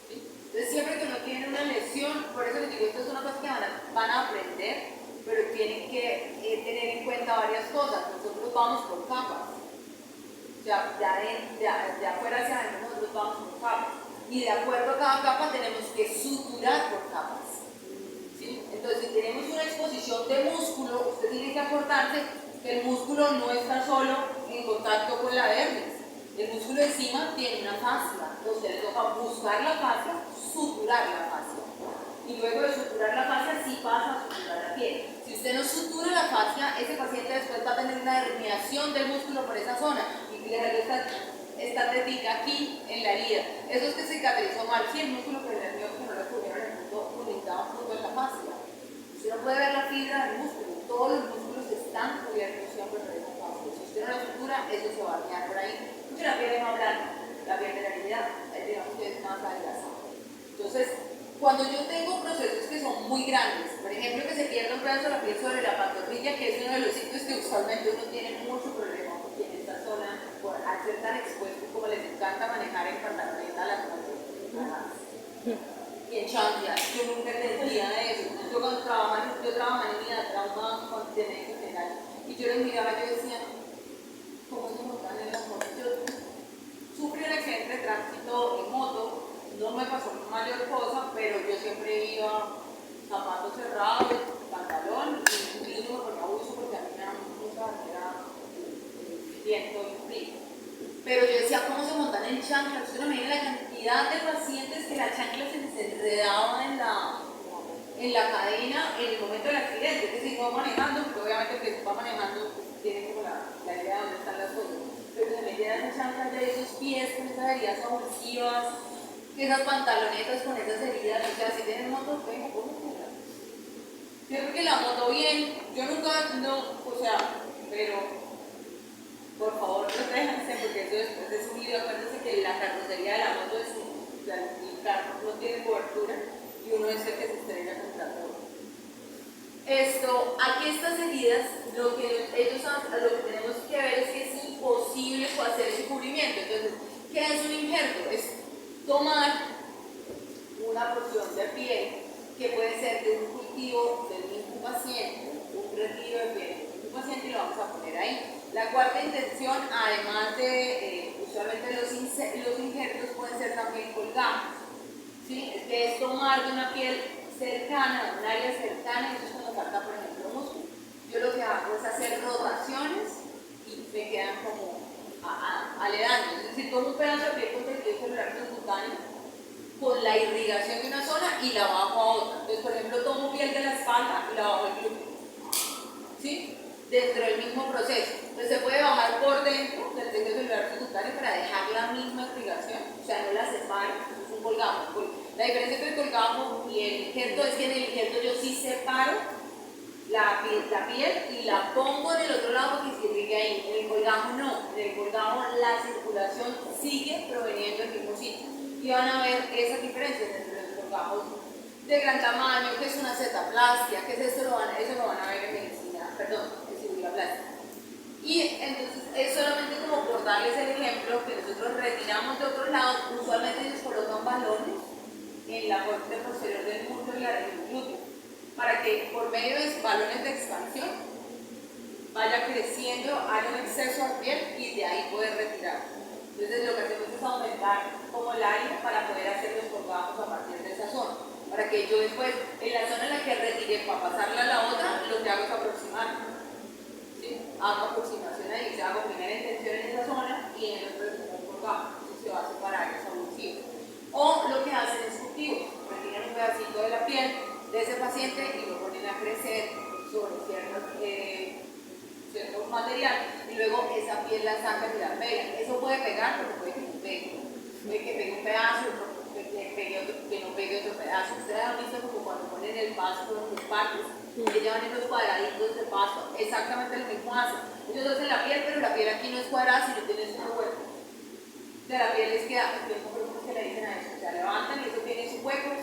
¿Sí? Entonces siempre que uno tiene una lesión, por eso les digo, esto es una cosa que van a aprender, pero tienen que tener en cuenta varias cosas. Nosotros vamos por capas. O sea, de afuera hacia adentro nosotros vamos por capas. Y de acuerdo a cada capa tenemos que suturar por capas. ¿Sí? Entonces, si tenemos una exposición de músculo, usted tiene que acordarse que el músculo no está solo en contacto con la dermis. El músculo encima tiene una fascia. Entonces, le toca buscar la fascia, suturar la fascia. Y luego de suturar la fascia, sí pasa a suturar la piel. Si usted no sutura la fascia, ese paciente después va a tener una herniación del músculo por esa zona. Y le sale esta tetica aquí en la herida. Eso es que cicatrizó mal. Sí, el músculo que le hernió, que no le cubrieron el punto unitado fruto de la fascia. Usted no puede ver la fibra del músculo. Todos los músculos están cubiertos siempre por esa fascia. Si usted no la sutura, eso se va a herniar por ahí. Porque la piel es más blanda, la piel de la herida, digamos que es más adelgazada. Entonces, cuando yo tengo procesos que son muy grandes, por ejemplo que se pierda un pedazo de la piel sobre la pantorrilla, que es uno de los sitios que usualmente uno tiene mucho problema, porque en esta zona, al ser tan expuesto, como les encanta manejar en pantaloneta las cosas, y en chanclas, yo nunca entendía eso. Yo cuando trabajaba en unidad de trauma con médico general, y yo les miraba, yo decía, ¿cómo se montan en las motos? Yo sufrí un accidente de tránsito en moto. No me pasó mayor cosa, pero yo siempre iba zapatos cerrados, pantalón y un mínimo porque abuso porque a mí me da mucha barrera viento y frío. Pero yo decía, ¿cómo se montan en chanclas? Usted no me la cantidad de pacientes que la chancla se les enredaba en la cadena en el momento del accidente. Es decir, no manejando, porque obviamente el que va manejando pues, tiene como la idea de dónde están las cosas. Pero se metían esas chanclas de esos pies con esas heridas abusivas, esas pantalonetas con esas heridas, o sea, si tienen moto, venga, ¿cómo? Yo creo que la moto bien, yo nunca, no, o sea, pero por favor protéjanse porque eso después es un lío. Acuérdense que la carrocería de la moto es o sea, el carro no tiene cobertura y uno es el que se estrella contra todo. Aquí estas heridas, lo que tenemos que ver es que es imposible hacer ese cubrimiento. Entonces, ¿qué es un injerto? Es tomar una porción de piel que puede ser de un cultivo del mismo paciente, un retiro de piel del mismo paciente y lo vamos a poner ahí. La cuarta intención, además de usualmente los injertos, pueden ser también colgados. ¿Sí? Es tomar de una piel cercana, de un área cercana, y eso es cuando falta, por ejemplo, músculo. Yo lo que hago es hacer rotaciones y me quedan como aledaños. Es decir, tomo un pedazo de piel con tejido celular subcutáneo con la irrigación de una zona y la bajo a otra. Entonces, por ejemplo, tomo piel de la espalda y la bajo al glúteo. ¿Sí? Dentro del mismo proceso. Entonces, se puede bajar por dentro del tejido celular subcutáneo para dejar la misma irrigación, o sea, no la separo, es un colgamo. La diferencia entre el colgamo y el injerto es que en el injerto yo sí separo la piel y la pongo en el otro lado porque se irrigue ahí. En el colgamo no, en el colgamo la circulación sigue proveniendo del mismo sitio. Y van a ver esas diferencias entre los colgamos de gran tamaño, que es una zetaplastia, que es esto, eso lo van a ver en medicina, perdón, en cirugía plástica. Y entonces es solamente como por darles el ejemplo que nosotros retiramos de otro lado, usualmente ellos colocan balones en la parte posterior del muslo y la del glúteo, para que por medio de balones de expansión vaya creciendo, haya un exceso de piel y de ahí poder retirar. Entonces lo que hacemos es aumentar como el área para poder hacer los colgamos a partir de esa zona, para que yo después, en la zona en la que retiré para pasarla a la otra, lo que hago es aproximar. ¿Sí? Hago aproximación ahí, se hago primera intención en esa zona y en el otro es colgamos, entonces se va a separar, es abusivo. O lo que hacen es cultivo, retiran un pedacito de la piel de ese paciente y lo ponen a crecer sobre cierto material y luego esa piel la sacan y la pegan. Eso puede pegar, pero puede que no pegue. Puede que pegue un pedazo, que no pegue otro pedazo. Ustedes han visto como cuando ponen el pasto en los parques, que llevan esos cuadraditos de pasto, exactamente lo mismo hacen. Ellos hacen la piel, pero la piel aquí no es cuadrada, sino tiene una vuelta. O sea, la piel es que, yo no creo que le dicen a eso, o sea, levantan y eso tiene sus huecos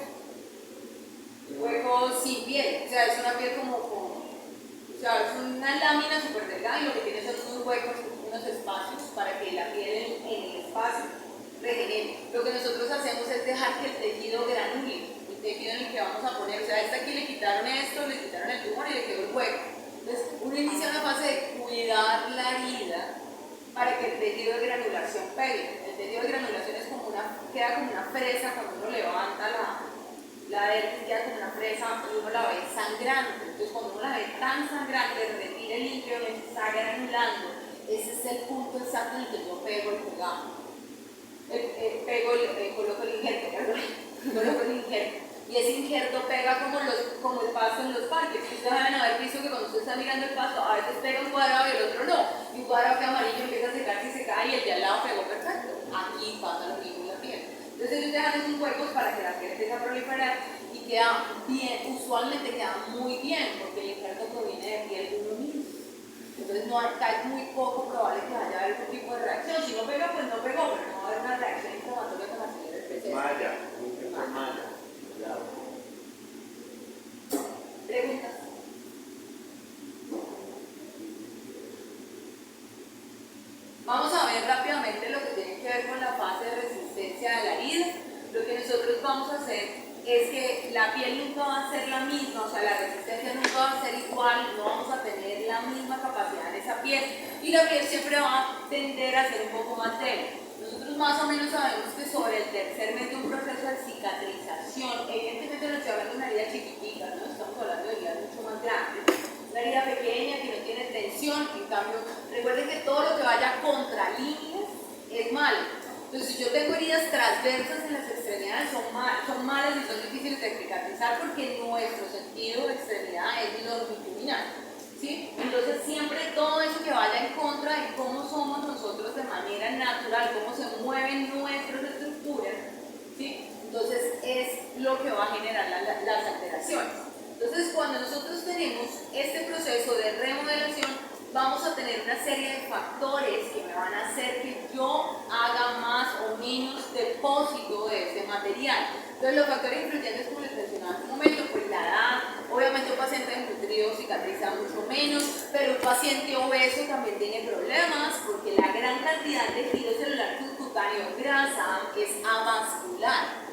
sin piel, o sea, es una piel como o sea, es una lámina súper delgada y lo que tiene son unos huecos, unos espacios para que la piel en el espacio regenere. Lo que nosotros hacemos es dejar que el tejido granule, el tejido en el que vamos a poner, o sea, a esta aquí le quitaron esto, le quitaron el tumor y le quedó el hueco. Entonces, uno inicia una fase de cuidar la herida para que el tejido de granulación pegue. El tejido de granulación es como queda como una fresa cuando uno levanta la dermis, queda como una fresa y uno la ve sangrante. Entonces, cuando uno la ve tan sangrante, retira el líquido, está granulando. Ese es el punto exacto en el que yo pego el pegado. Coloco el injerto, perdón. Coloco el injerto. Y ese injerto pega como el pasto en los parques. Ustedes van a haber visto que cuando usted está mirando el pasto, a veces pega un cuadrado y el otro no. Y un cuadrado que amarillo empieza a secarse y se cae y el de al lado pegó perfecto. Aquí pasa lo mismo en la piel. Entonces ellos dejan esos huecos para que la piel empiece a proliferar y queda bien, usualmente queda muy bien, porque el injerto proviene de piel de uno mismo. Entonces es muy poco probable que vaya a haber algún tipo de reacción. Si no pega, pues no pegó, pero no va a haber una reacción inflamatoria con la piel del PC. Malla, malla. Claro. ¿Preguntas? Vamos a ver rápidamente lo que tiene que ver con la fase de resistencia de la herida. Lo que nosotros vamos a hacer es que la piel nunca va a ser la misma, o sea, la resistencia nunca va a ser igual, no vamos a tener la misma capacidad en esa piel y la piel siempre va a tender a ser un poco más débil. Nosotros más o menos sabemos que sobre el tercer mes de un proceso de cicatrización, evidentemente no estoy hablando de una herida chiquitica, no estamos hablando de heridas mucho más grandes, una herida pequeña que no tiene tensión, en cambio, recuerden que todo lo que vaya contra líneas es malo. Entonces, si yo tengo heridas transversas en las extremidades, son malas y son difíciles de cicatrizar porque nuestro sentido de extremidad es longitudinal. ¿Sí? Entonces, siempre todo eso que vaya en contra de cómo somos nosotros de manera natural, cómo se mueven nuestras estructuras, ¿sí? Entonces, es lo que va a generar las alteraciones. Entonces, cuando nosotros tenemos este proceso de remodelación, vamos a tener una serie de factores que me van a hacer que yo haga más o menos depósito de este material. Entonces, los factores influyentes, como les mencionaba hace un momento, pues la edad, obviamente un paciente desnutrido cicatriza mucho menos, pero un paciente obeso también tiene problemas porque la gran cantidad de tejido celular subcutáneo grasa es avascular.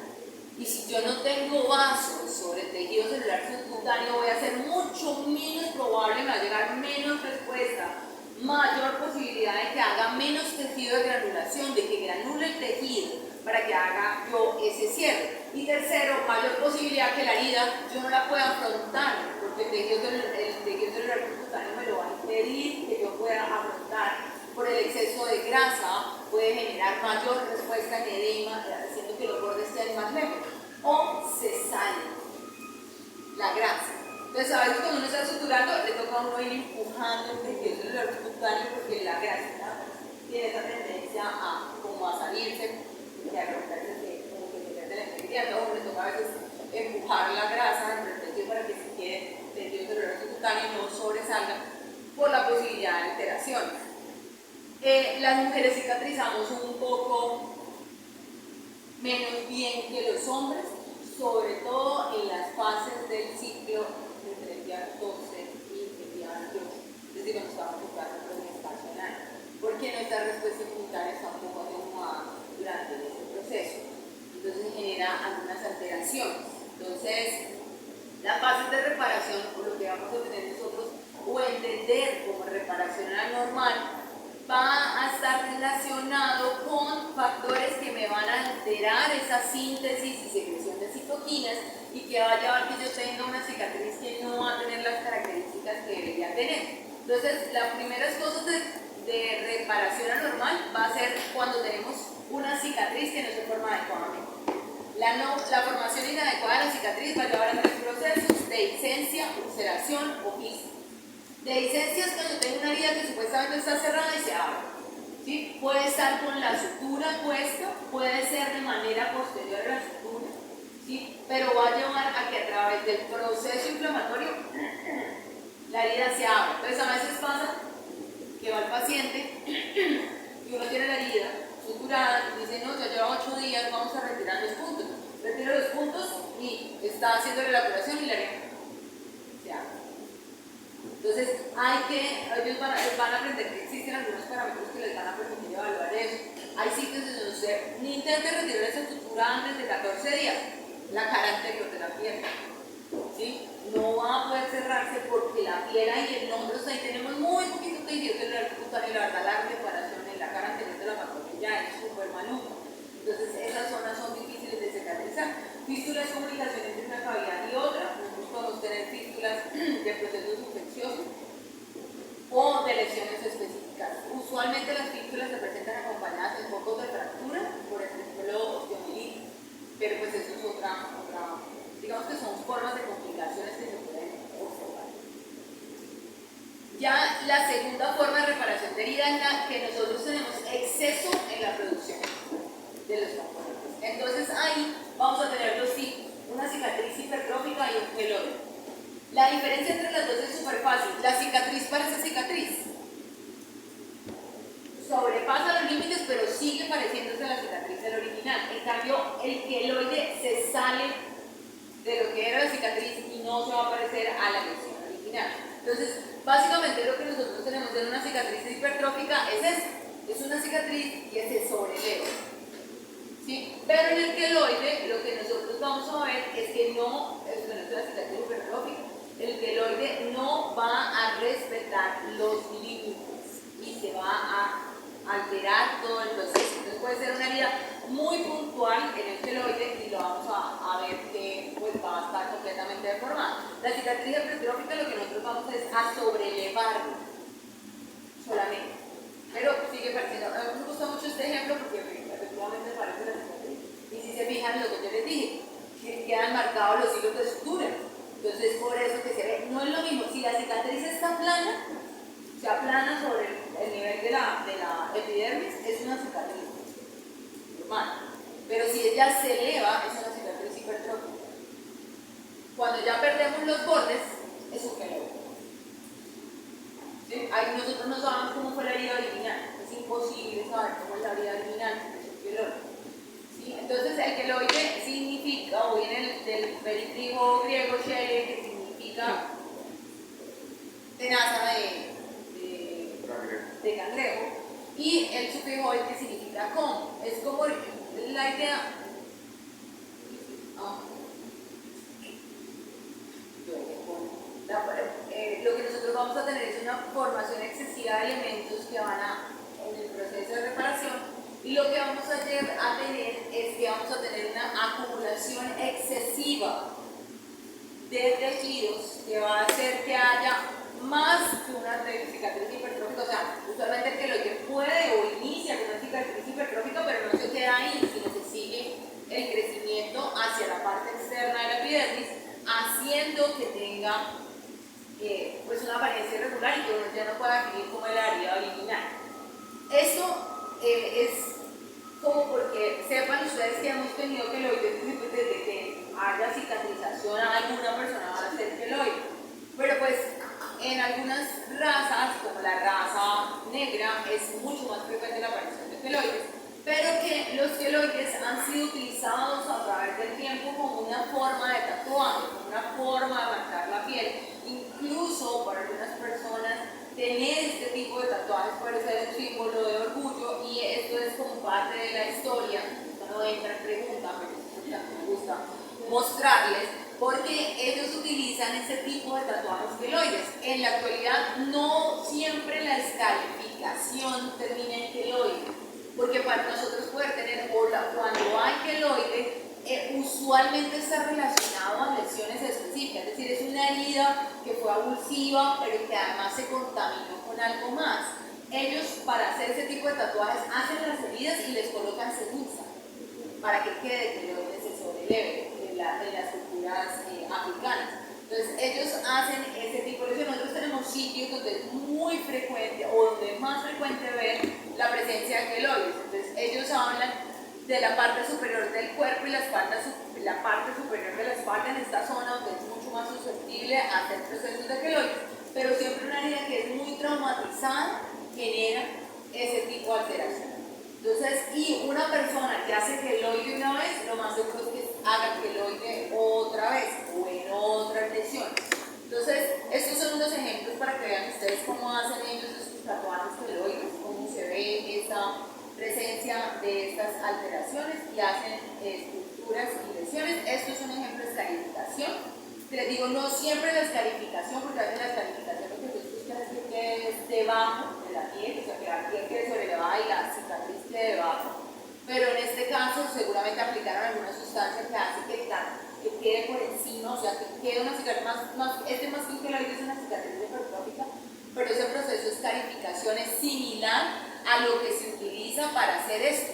Y si yo no tengo vasos sobre el tejido celular subcutáneo, voy a ser mucho menos probable, me va a llegar menos respuesta, mayor posibilidad de que haga menos tejido de granulación, de que granule el tejido para que haga yo ese cierre. Y tercero, mayor posibilidad que la herida yo no la pueda afrontar, porque el tejido celular subcutáneo me lo va a impedir que yo pueda afrontar. Por el exceso de grasa puede generar mayor respuesta en edema, haciendo que los bordes estén más lejos. O se sale la grasa. Entonces, a veces cuando uno está suturando, le toca a uno ir empujando el tejido celular subcutáneo porque la grasa tiene esa tendencia como a salirse y a romperse, como que se pierde la integridad. Entonces, a uno le toca a veces empujar la grasa entre el tejido para que se quede el tejido celular subcutáneo y no sobresalga por la posibilidad de alteraciones. Las mujeres cicatrizamos un poco menos bien que los hombres, sobre todo en las fases del ciclo entre el día 12 y el día 28, es decir, cuando estamos buscando progestacional, porque nuestra respuesta inmunitaria está un poco atenuada durante ese proceso, entonces genera algunas alteraciones. Entonces, las fases de reparación, o lo que vamos a tener nosotros, o entender como reparación anormal, va a estar relacionado con factores que me van a alterar esa síntesis y secreción de citoquinas y que va a llevar que yo tenga una cicatriz que no va a tener las características que debería tener. Entonces, las primeras cosas de reparación anormal va a ser cuando tenemos una cicatriz que no se forma adecuadamente. La formación inadecuada de la cicatriz va a llevar a tres procesos: dehiscencia, ulceración o quiste. Dehiscencia es cuando tengo una herida que supuestamente está cerrada y se abre. ¿Sí? Puede estar con la sutura puesta, puede ser de manera posterior a la sutura, ¿sí? Pero va a llevar a que a través del proceso inflamatorio la herida se abra. Entonces, a veces pasa que va el paciente y uno tiene la herida suturada y haciéndole la curación y la harían. Ya. Entonces, ellos van a aprender que existen algunos parámetros que les van a permitir evaluar eso. Hay sitios en donde usted ni intente retirar esa sutura antes de 14 días, la cara anterior de la piel. ¿Sí? No va a poder cerrarse porque la piel ahí, el hombro, ahí tenemos muy poquito tejido celular cutáneo y la verdad la reparación en la cara anterior de la macronia ya es súper maluca. Entonces, esas zonas son difíciles de cicatrizar. Fístula es comunicación entre una cavidad y otra. Nosotros podemos tener fístulas de procesos infecciosos o de lesiones específicas. Usualmente las fístulas se presentan acompañadas de focos de fractura, por ejemplo, osteomielitis, pero pues eso es otra, digamos que son formas de complicaciones que se pueden observar. Ya la segunda forma de reparación de herida es la que nosotros tenemos exceso en la producción de los componentes. Entonces ahí vamos a tener dos tipos, una cicatriz hipertrófica y un queloide. La diferencia entre las dos es súper fácil. La cicatriz parece cicatriz. Sobrepasa los límites, pero sigue pareciéndose a la cicatriz del original. En cambio, el queloide se sale de lo que era la cicatriz y no se va a parecer a la lesión original. Entonces, básicamente lo que nosotros tenemos en una cicatriz hipertrófica es esto. Es una cicatriz que se sobreleva. ¿Sí? Pero en el queloide lo que nosotros vamos a ver es que no, es la cicatriz hipertrófica, el queloide no va a respetar los límites y se va a alterar todo el proceso. Entonces puede ser una herida muy puntual en el queloide y lo vamos a ver que pues, va a estar completamente deformada. La cicatriz hipertrófica lo que nosotros vamos es a sobrelevarlo solamente. Pero sigue pareciendo, a mí me gusta mucho este ejemplo porque efectivamente parece la cicatriz. Y si se fijan lo que yo les dije, que quedan marcados los hilos de sutura. Entonces por eso que se ve, no es lo mismo, si la cicatriz está plana, se aplana sobre el nivel de la epidermis, es una cicatriz normal. Pero si ella se eleva, es una cicatriz hipertrófica. Cuando ya perdemos los bordes, es un queloide. ¿Sí? Ahí nosotros no sabemos cómo fue la herida original, es imposible saber cómo es la herida original, es un queloide. ¿Sí? Entonces el queloide significa, o viene del peritrigo griego chele, que significa tenaza de cangrejo, y el sufijo que significa con. Es como la idea. Lo que nosotros vamos a tener es una formación excesiva de elementos que van en el proceso de reparación, y lo que vamos a tener es que vamos a tener una acumulación excesiva de tejidos que va a hacer que haya más que una cicatriz hipertrófica. O sea, usualmente el queloide puede o inicia con una cicatriz hipertrófica, pero no se queda ahí, sino que sigue el crecimiento hacia la parte externa de la epidermis, haciendo que tenga pues una apariencia irregular y que uno ya no pueda definir como la herida original. Esto es como porque sepan ustedes que hemos tenido queloides desde que haya cicatrización a alguna persona va a ser queloide. Pero pues en algunas razas, como la raza negra, es mucho más frecuente la aparición de queloides, pero que los queloides han sido utilizados a través del tiempo como una forma de tatuaje, como una forma de marcar la piel. Incluso para algunas personas tener este tipo de tatuajes puede ser un símbolo de orgullo, y esto es como parte de la historia. No entra en pregunta, pero es lo que me gusta mostrarles, porque ellos utilizan este tipo de tatuajes queloides. En la actualidad no siempre la descalificación termina en queloide, porque para nosotros poder tener cuando hay queloide, usualmente está relacionado a lesiones específicas, es decir, es una herida que fue avulsiva, pero que además se contaminó con algo más. Ellos, para hacer ese tipo de tatuajes, hacen las heridas y les colocan ceniza para que quede queloide, se sobreleve en las culturas africanas. Entonces, ellos hacen ese tipo de lesiones. Nosotros tenemos sitios donde es muy frecuente, o donde es más frecuente ver la presencia de queloides. Entonces, ellos hablan de la parte superior del cuerpo y la parte superior de la espalda, en esta zona donde es mucho más susceptible a hacer procesos de queloides, pero siempre una herida que es muy traumatizada genera ese tipo de alteración. Entonces, y una persona que hace queloide una vez, lo más seguro es que haga queloide otra vez, o Entonces, estos son unos ejemplos para que vean ustedes cómo hacen ellos estos tatuajes queloides, cómo se ve esta presencia de estas alteraciones y hacen estructuras y lesiones. Esto es un ejemplo de escarificación. Les digo, no siempre la escarificación, porque a veces la escarificación lo que se busca es que quede debajo de la piel, o sea, que la piel quede sobrelevada y la cicatriz quede debajo. Pero en este caso seguramente aplicaron alguna sustancia que hace que quede por encima, o sea, que quede una cicatriz más que la es una cicatriz hipertrófica, pero ese proceso de escarificación es similar a lo que se utiliza para hacer esto.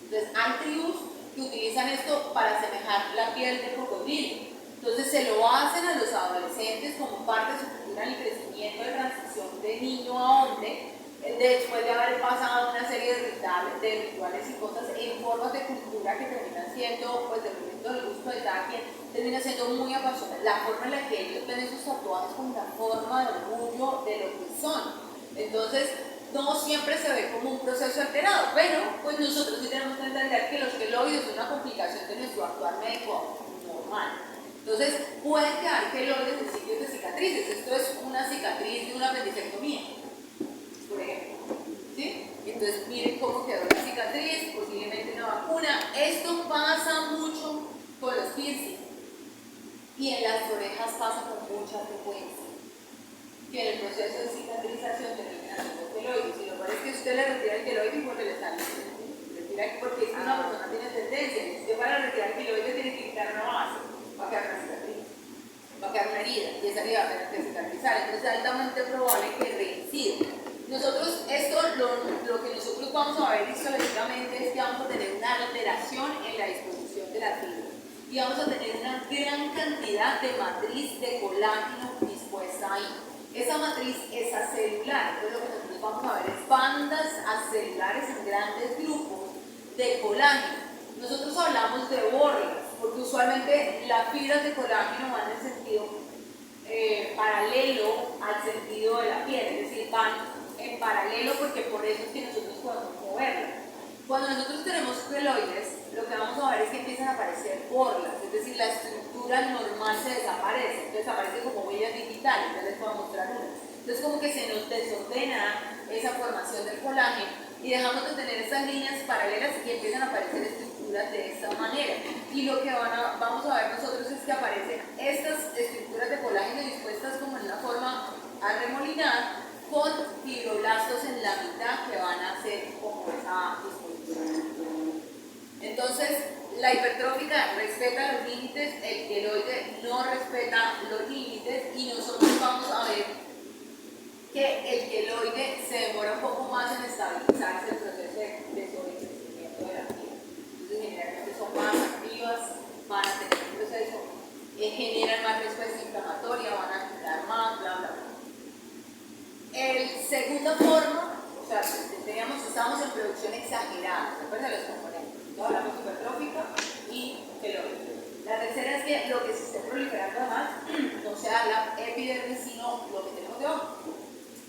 Entonces, hay tribus que utilizan esto para asemejar la piel de cocodrilo. Entonces, se lo hacen a los adolescentes como parte de su cultura en el crecimiento de transición de niño a hombre, después de haber pasado una serie de rituales y cosas en formas de cultura que terminan siendo, pues dependiendo del gusto de cada quien, termina siendo muy apasionante. La forma en la que ellos ven esos tatuajes como una forma de orgullo de lo que son. Entonces, no siempre se ve como un proceso alterado, pero pues nosotros sí tenemos que entender que los queloides son una complicación de nuestro actuar médico normal. Entonces, pueden quedar queloides en sitios de cicatrices. Esto es una cicatriz de una apendicectomía, por ejemplo. ¿Sí? Entonces, miren cómo quedó la cicatriz, posiblemente una vacuna. Esto pasa mucho con los piercing y en las orejas pasa con mucha frecuencia, que en el proceso de cicatrización termina haciendo queloides. Y lo peor es que usted le retira el queloide y porque le sale. Porque es que una persona tiene tendencia. Y usted para retirar el queloide tiene que quitar una base. Va a quedar una cicatriz, va a quedar una herida y esa herida va a tener que cicatrizar. Entonces es altamente probable que reincida. Nosotros, lo que nosotros vamos a ver histológicamente es que vamos a tener una alteración en la disposición de la fibra y vamos a tener una gran cantidad de matriz de colágeno dispuesta ahí. Esa matriz es acelular, entonces lo que nosotros vamos a ver es bandas acelulares en grandes grupos de colágeno. Nosotros hablamos de borlas, porque usualmente las fibras de colágeno van en sentido paralelo al sentido de la piel, es decir, van en paralelo porque por eso es que nosotros podemos moverla. Cuando nosotros tenemos queloides, lo que vamos a ver es que empiezan a aparecer borlas, es decir, la estructura normal se desaparece, entonces aparece como huellas digitales, ya les voy a mostrar una. Entonces como que se nos desordena esa formación del colágeno y dejamos de tener esas líneas paralelas y empiezan a aparecer estructuras de esta manera. Y lo que vamos a ver nosotros es que aparecen estas estructuras de colágeno dispuestas como en una forma arremolinar con fibroblastos en la mitad que van a hacer como esa disposición. Entonces, la hipertrófica respeta los límites, el queloide no respeta los límites y nosotros vamos a ver que el queloide se demora un poco más en estabilizarse el proceso de sobrecrecimiento de la piel. Entonces, generalmente son más activas, van a tener un proceso, generan más respuesta inflamatoria, van a quitar más, bla, bla, bla. Segunda forma, o sea, estamos en producción exagerada, ¿se acuerdan de los componentes? Entonces hablamos de hipertrófica y queloide. La tercera es que lo que se esté proliferando además no sea la epidermis, sino lo que tenemos debajo.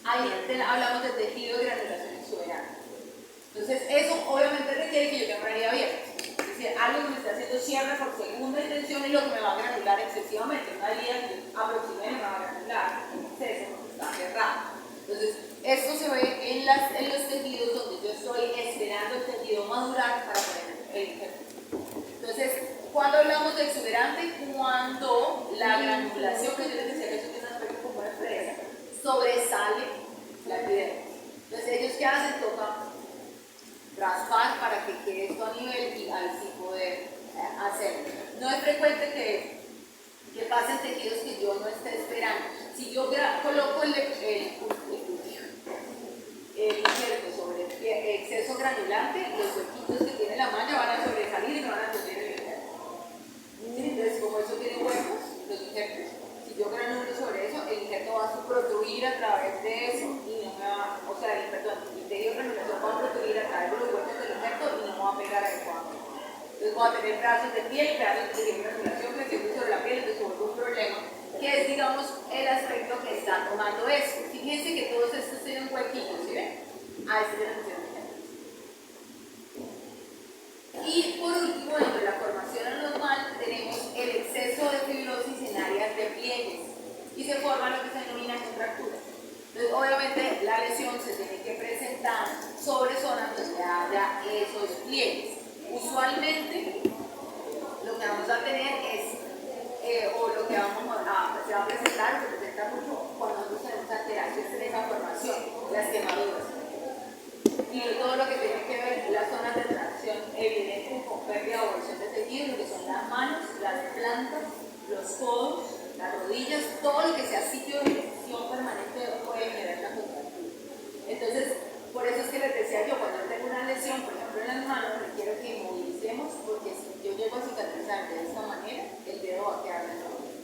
Ahí hablamos de tejido de granulación exuberante. Entonces, eso obviamente requiere que yo tenga una herida abierta. Es decir, algo que me está haciendo cierre por segunda intención es lo que me va a granular excesivamente. Una herida que aproximadamente me va a granular en exceso porque está cerrada. Entonces, esto se ve en los tejidos donde yo estoy esperando el tejido madurar para poner el injerto. Entonces, cuando hablamos de exuberante, cuando la granulación, que yo les decía que es un aspecto como una fresa, sobresale la epidermis. Entonces, ellos ¿qué hacen? Tocan raspar para que quede esto a nivel y así poder hacerlo. No es frecuente que pasen tejidos que yo no esté esperando. Si yo coloco el injerto sobre el exceso granulante, los huequitos que tiene la malla van a sobresalir y me van a tener el injerto. Entonces, como eso tiene huecos, los injertos, si yo granulo sobre eso, el injerto va a protruir a través de eso y no me va, o sea, el tejido de granulación va a protruir a través de los huecos del injerto y no me va a pegar adecuadamente. Entonces voy a tener pedazos de piel, pedazos de tejido de granulación que siempre sobre la piel, entonces se vuelve un problema, que es, digamos, el aspecto que está tomando esto. Fíjense que todos estos tienen huequitos, ¿sí ven? A este se le pusieron injertos. Y por último, dentro de la formación anormal, tenemos el exceso de fibrosis en áreas de pliegues y se forma lo los pliegues. Usualmente lo que vamos a tener es, o lo que se va a presentar, se presenta mucho cuando nosotros tenemos alteraciones en esa formación, las quemaduras. Y todo lo que tiene que ver las zonas de tracción evidente con pérdida o evolución de tejido, lo que son las manos, las plantas, los codos, las rodillas, todo lo que sea sitio de ejecución permanente puede generar una contractura. Entonces, por eso es que les decía yo, cuando tengo una lesión, por ejemplo en las manos, requiero que inmovilicemos, porque si yo llego a cicatrizar de esta manera, el dedo va a quedar de esta manera.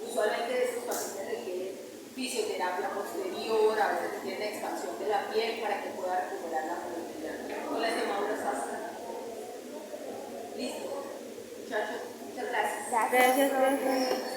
Usualmente estos pacientes requieren fisioterapia posterior, a veces requieren expansión de la piel para que pueda recuperar la movilidad. Con las quemaduras básicas. ¿Listo? Muchachos, muchas gracias. Gracias, profe.